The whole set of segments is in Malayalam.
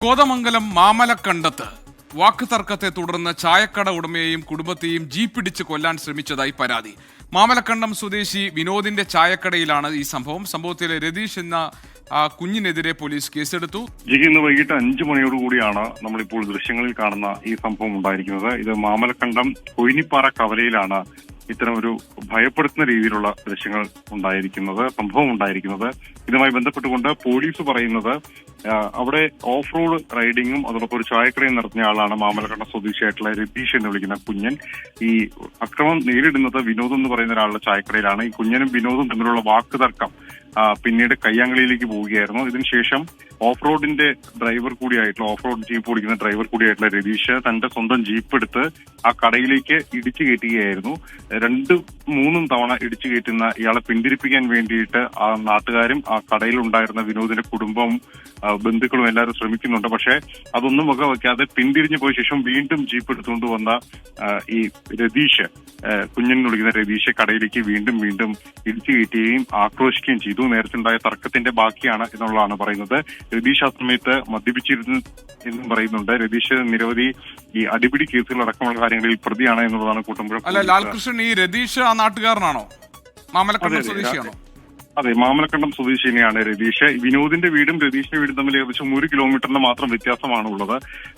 കോതമംഗലം മാമലക്കണ്ടത്ത് വാക്ക് തർക്കത്തെ തുടർന്ന് ചായക്കട ഉടമയെയും കുടുംബത്തെയും ജീപ്പിടിച്ച് കൊല്ലാൻ ശ്രമിച്ചതായി പരാതി. മാമലക്കണ്ടം സ്വദേശി വിനോദിന്റെ ചായക്കടയിലാണ് ഈ സംഭവത്തിൽ രതീഷ് എന്ന കുഞ്ഞിനെതിരെ പോലീസ് കേസെടുത്തു. ഇന്ന് വൈകിട്ട് 5 മണിയോടുകൂടിയാണ് നമ്മളിപ്പോൾ ദൃശ്യങ്ങളിൽ കാണുന്ന ഈ സംഭവം ഉണ്ടായിരിക്കുന്നത്. ഇത് മാമലക്കണ്ടം കൊയിനിപ്പാറ കവലയിലാണ് ഇത്തരം ഒരു ഭയപ്പെടുത്തുന്ന രീതിയിലുള്ള ദൃശ്യങ്ങൾ സംഭവം ഉണ്ടായിരിക്കുന്നത്. ഇതുമായി ബന്ധപ്പെട്ടുകൊണ്ട് പോലീസ് പറയുന്നത് അവിടെ ഓഫ് റോഡ് റൈഡിങ്ങും അതോടൊപ്പം ഒരു ചായക്കടയും നടത്തുന്ന ആളാണ് മാമലക്കണ്ടം സ്വദേശിയായിട്ടുള്ള രതീഷ് എന്ന് വിളിക്കുന്ന കുഞ്ഞൻ. ഈ അക്രമം നേരിടുന്നത് വിനോദ് എന്ന് പറയുന്ന ഒരാളുടെ ചായക്കടയിലാണ്. ഈ കുഞ്ഞനും വിനോദും തമ്മിലുള്ള വാക്ക് തർക്കം പിന്നീട് കയ്യാങ്കളിയിലേക്ക് പോവുകയായിരുന്നു. ഇതിനുശേഷം ഓഫ് റോഡിന്റെ ഓഫ് റോഡ് ജീപ്പ് ഓടിക്കുന്ന ഡ്രൈവർ കൂടിയായിട്ടുള്ള രതീഷ് തന്റെ സ്വന്തം ജീപ്പ് എടുത്ത് ആ കടയിലേക്ക് ഇടിച്ചു കയറ്റുകയായിരുന്നു. 2-3 തവണ ഇടിച്ചു കയറ്റുന്ന ഇയാളെ പിന്തിരിപ്പിക്കാൻ വേണ്ടിയിട്ട് ആ നാട്ടുകാരും ആ കടയിലുണ്ടായിരുന്ന വിനോദിന്റെ കുടുംബവും ബന്ധുക്കളും എല്ലാവരും ശ്രമിക്കുന്നുണ്ട്. പക്ഷേ അതൊന്നും വകവയ്ക്കാതെ പിന്തിരിഞ്ഞു പോയ ശേഷം വീണ്ടും ജീപ്പ് എടുത്തുകൊണ്ട് വന്ന ഈ രതീഷ് കുഞ്ഞൻ വിളിക്കുന്ന രതീഷ് കടയിലേക്ക് വീണ്ടും ഇടിച്ചു കയറ്റുകയും ആക്രോശിക്കുകയും ചെയ്തു. നേരത്തെ ഉണ്ടായ തർക്കത്തിന്റെ ബാക്കിയാണ് എന്നുള്ളതാണ് പറയുന്നത്. രതീഷ് ആ സമയത്ത് മദ്യപിച്ചിരുന്നു എന്നും പറയുന്നുണ്ട്. രതീഷ് നിരവധി ഈ അടിപിടി കേസുകൾ അടക്കമുള്ള കാര്യങ്ങളിൽ പ്രതിയാണ് എന്നുള്ളതാണ് കൂട്ടുമ്പോൾ. അല്ല, ലാൽകൃഷ്ണൻ, ഈ രതീഷ് ആ നാട്ടുകാരനാണോ? മാമലക്കണ്ടം സ്വദേശിയാണോ? അതെ, മാമലക്കണ്ടം സ്വദേശി തന്നെയാണ് രതീഷ്. വിനോദിന്റെ വീടും രതീഷിന്റെ വീടും തമ്മിൽ ഏകദേശം 1 കിലോമീറ്ററിന്റെ മാത്രം വ്യത്യാസമാണ് ഉള്ളത്.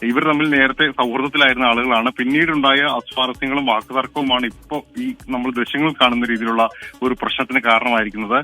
ഇവർ തമ്മിൽ നേരത്തെ സൗഹൃദത്തിലായിരുന്ന ആളുകളാണ്. പിന്നീടുണ്ടായ അസ്വാരസ്യങ്ങളും വാക്കുതർക്കവുമാണ് ഇപ്പോൾ ഈ നമ്മൾ ദൃശ്യങ്ങൾ കാണുന്ന രീതിയിലുള്ള ഒരു പ്രശ്നത്തിന് കാരണമായിരിക്കുന്നത്.